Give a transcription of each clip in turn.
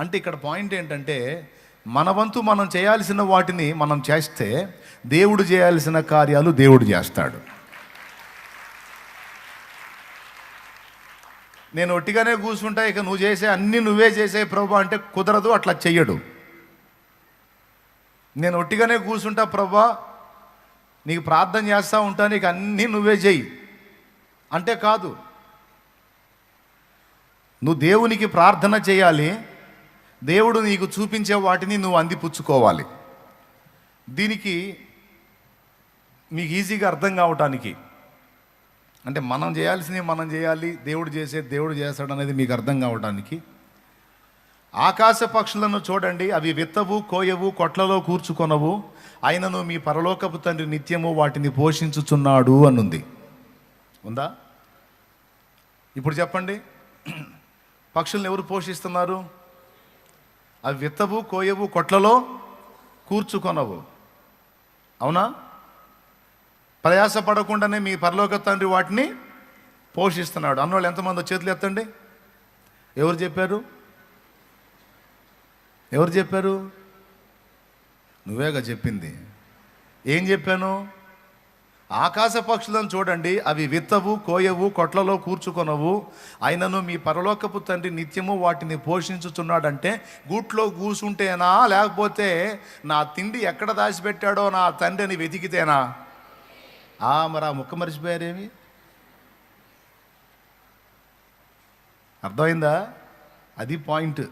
అంటే ఇక్కడ పాయింట్ ఏంటంటే, మన వంతు మనం చేయాల్సిన వాటిని మనం చేస్తే దేవుడు చేయాల్సిన కార్యాలు దేవుడు చేస్తాడు. నేను ఒట్టిగానే కూర్చుంటా, ఇక నువ్వు చేసే అన్నీ నువ్వే చేసే ప్రభా అంటే కుదరదు, అట్లా చెయ్యడు. నేను ఒట్టిగానే కూర్చుంటా ప్రభా, నీకు ప్రార్థన చేస్తూ ఉంటా, నీకు అన్నీ నువ్వే చెయ్యి అంటే కాదు. నువ్వు దేవునికి ప్రార్థన చేయాలి, దేవుడు నీకు చూపించే వాటిని నువ్వు అందిపుచ్చుకోవాలి. దీనికి మీకు ఈజీగా అర్థం కావటానికి, అంటే మనం చేయాల్సినవి మనం చేయాలి, దేవుడు చేస్తాడు అనేది మీకు అర్థం కావడానికి, ఆకాశ పక్షులను చూడండి, అవి విత్తవు, కోయవు, కొట్లలో కూర్చుకొనవు, ఆయనను మీ పరలోకపు తండ్రి నిత్యము వాటిని పోషించుచున్నాడు అనుంది. ఉందా? ఇప్పుడు చెప్పండి, పక్షులను ఎవరు పోషిస్తున్నారు? అవి విత్తవు, కోయవు, కొట్లలో కూర్చుకొనవు. అవునా? ప్రయాసపడకుండానే మీ పరలోక తండ్రి వాటిని పోషిస్తున్నాడు అన్నోళ్ళు ఎంతమంది చేతులు ఎత్తండి. ఎవరు చెప్పారు? ఎవరు చెప్పారు? నువ్వేగా చెప్పింది. ఏం చెప్పాను? ఆకాశ పక్షులను చూడండి, అవి విత్తవు, కోయవు, కొట్లలో కూర్చుకొనవు, ఆయనను మీ పరలోకపు తండ్రి నిత్యము వాటిని పోషించుచున్నాడంటే గూట్లో కూసుంటేనా, లేకపోతే నా తిండి ఎక్కడ దాచిపెట్టాడో నా తండ్రిని వెతికితేనా? మరి ఆ ముక్క మర్చిపోయారేమి? అర్థమైందా? అది పాయింట్.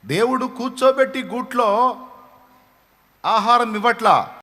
దేవుడు కూర్చోబెట్టి గూట్లో ఆహారం ఇవ్వట్లా,